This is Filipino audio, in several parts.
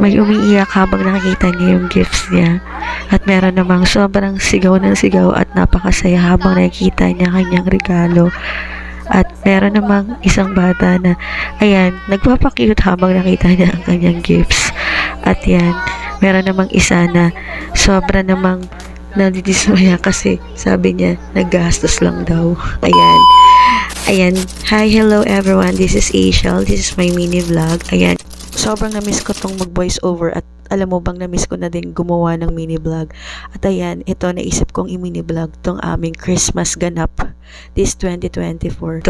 may umiiyak habang nakikita niya yung gifts niya. At meron namang sobrang sigaw ng sigaw at napakasaya habang nakikita niya kanyang regalo. At meron namang isang bata na, ayan, nagpapakute habang nakita niya ang kanyang gifts. At yan, meron namang isa na sobra namang nadidismaya kasi sabi niya, naggastos lang daw. Ayan. Ayan. Hi, hello everyone. This is Asiel. This is my mini vlog. Ayan. Sobrang na-miss ko tong mag-voice over at alam mo bang na-miss ko na din gumawa ng mini vlog. At ayan, ito naisip kong i-mini vlog tong aming Christmas ganap this 2024.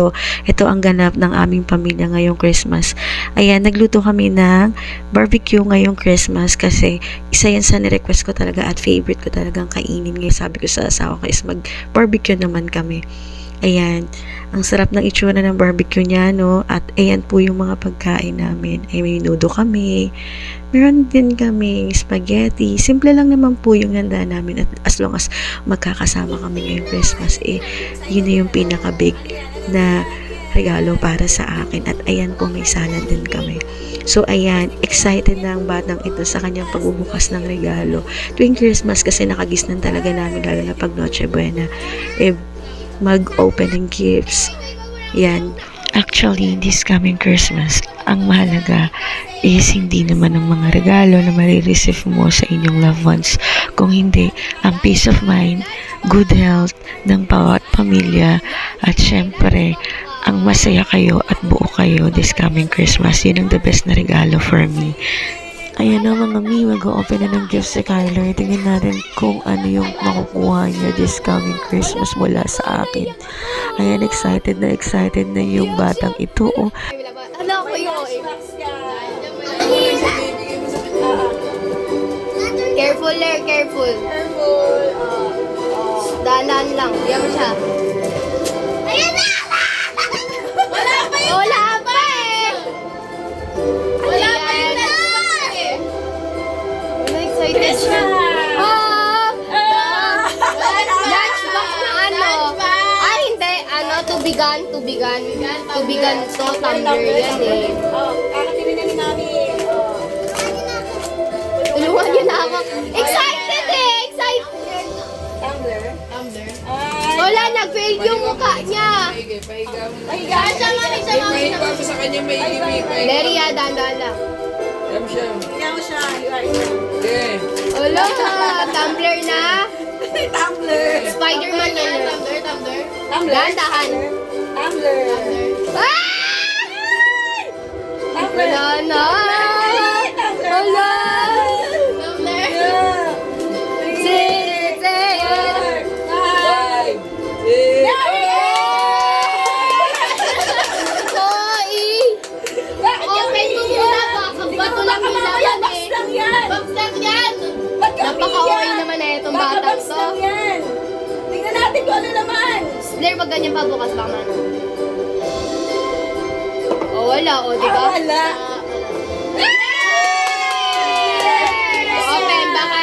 Ito ang ganap ng aming pamilya ngayong Christmas. Ayan, nagluto kami ng barbecue ngayong Christmas kasi isa yan sa nirequest ko talaga at favorite ko talagang kainin. Ngayon sabi ko sa asawa ko is mag-barbecue naman kami. Ayan, ang sarap ng itsura ng barbecue niya, no? At ayan po yung mga pagkain namin. Ay, may nudo kami. Meron din kami spaghetti. Simple lang naman po yung handa namin. At as long as magkakasama kami ngayong Christmas, yun na yung pinaka-big na regalo para sa akin. At ayan po, may salad din kami. So, ayan, excited na ang batang ito sa kanyang pagbubukas ng regalo. Tuwing Christmas kasi nakagisnan talaga namin, lalo na pag Noche Buena. Mag-open ng gifts. Yan. Actually, this coming Christmas, ang mahalaga is hindi naman ang mga regalo na marireceive mo sa inyong loved ones. Kung hindi, ang peace of mind, good health ng bawat pamilya, at syempre, ang masaya kayo at buo kayo this coming Christmas. Yun ang the best na regalo for me. Ayan na mga mi, mag-open na ng gifts si Kyler. Tingnan natin kung ano yung makukuha niya this coming Christmas mula sa akin. Ayan, excited na yung batang ito. Oh. Ano ko yun? Careful, Ler, careful. Dahan lang. Diyan mo siya. Ayan na! Wala pa yun! Wala pa eh! Wala pa yun! Excited siya. Lunchbox na ano? Ah, hindi. Ano, tubigan to, tumbler yan eh. Kakatinin na ni Mami. Tulungan niyo na ako. Excited eh! Excited! Tumbler. Wala, nag-fail yung mukha niya. Pahiga siya, Mami. May pa sa kanya may ibig. Leria, dandala. Yam siya. Higa mo siya. Okay. Wala, tumbler na. Tumbler. Spider-Man yan. Tumbler. Dahan. Tumbler. Ah! Wala na. Wala. Six, eight. 5, 6, Open mo muna ba? Bato lang nila. Box lang yan. Box lang yan. Ba't ka Napaka-okay umiiyak? naman na itong Baka batang box to. lang yan. Tingnan natin kung ano naman. Blair, wag ganyan pa bukas baka man. Oh, wala. O, di ba? Wala. Open. Baka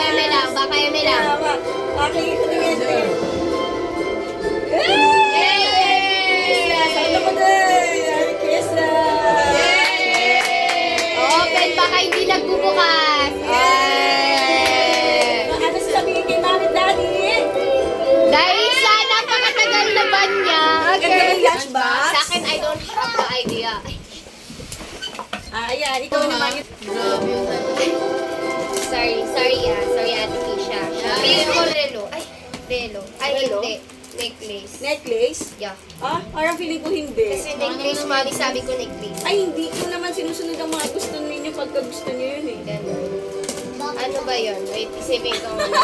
eme lang. Baka eme lang. Makikita nyo yan. Sana ko din. Merry Christmas. Open. Baka hindi nagbubukas. Ano sasabihin kay Mami at Daddy? Dahil sa napakatagal na ban niya. Ganda ng lunchbox. Sa akin, I don't have the idea. Ayan, ikaw naman yung... Sorry Ate Keisha. Pili ko relo. Ay, hindi. Necklace. Necklace? Yeah. Ah, parang feeling ko hindi. Kasi necklace, mami sabi ko necklace. Ay, hindi ko naman sinusunod ang mga gusto ninyo pagka gusto nyo yun eh. Ganun. Ano ba yun? Wait, isipin ko muna.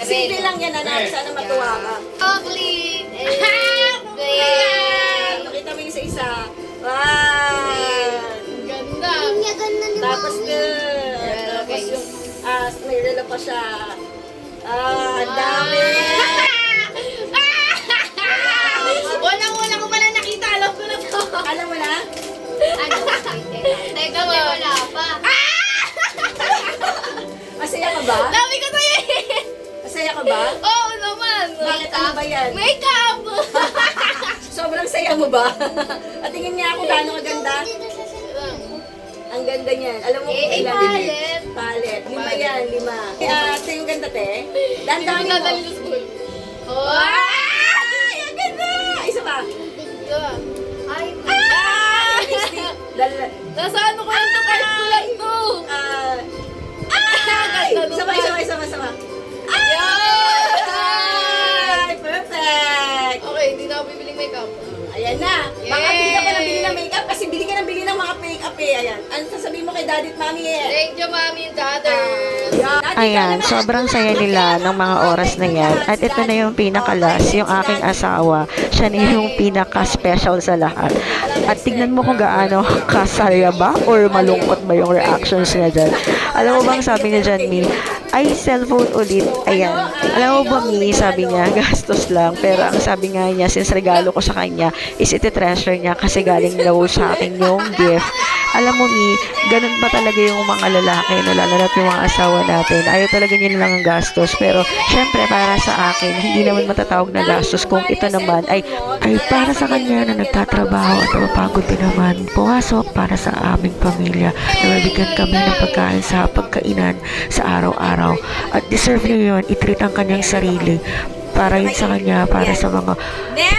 Simple lang yan, anak. Sana matuwa ka. Chocolate. Nakita mo yung isa-isa. Wow! Ganda. Tapos tapos yung may relo pa siya. Ang dami! Unang-una ko pala nakita. Alam ko na to. Alam mo na? Ano? Teka, wala pa. Masaya ka ba? Sabi ko sa'yo eh. Masaya ka ba? Oo naman. Bakit ano ba yan? Makeup. Sobrang saya mo ba? At tingin niya ako gaano kaganda. Ang ganda. ganda niyan. Alam mo kung ilan? palet. Palet. 5 yan, 5. Ito yung ganda, te. Dandanin mo. Dadali sa school. Oh! Ay! Ang ganda! Isa pa. Ay, Dala. nasa ano ko lang to? Kahit ko lang to. Ay! Isa pa. Ay! Perfect! Okay, hindi na ako bibiling makeup. Ayan na. Baka bili ka pa ng bili ng makeup kasi bili ka ng bili ng mga make-up eh. Ayan. Ano sasabihin mo kay daddy at mommy eh? Thank you, mommy and daughter. Ayan, sobrang saya nila ng mga oras na yan. At ito na yung pinakalas, yung aking asawa. Siya na yung pinaka-special sa lahat. At tignan mo kung gaano kasaya ba or malungkot ba yung reactions niya dyan. Alam mo bang sabi niya dyan, Mi, ay cellphone ulit. Ayan. Alam mo ba, Mi, sabi niya, gastos lang. Pero ang sabi nga niya, since regalo ko sa kanya, is iti-treasure niya kasi galing daw sa akin yung gift. Alam mo, Mi, ganun pa talaga yung mga lalaki, no, lalo na yung mga asawa natin. Ayaw talaga niya lang ang gastos. Pero, syempre, para sa akin, hindi naman matatawag na gastos kung ito naman ay para sa kanya na nagtatrabaho at mapagod din naman. Pumasok para sa aming pamilya na mabigyan kami ng pagkain sa pagkainan sa araw-araw. At deserve niya yun, i-treat ang kanyang sarili para yun sa kanya, para sa mga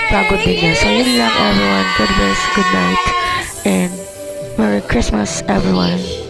pagod din niya. So, yun lang, everyone. God bless, good night, and Merry Christmas, everyone.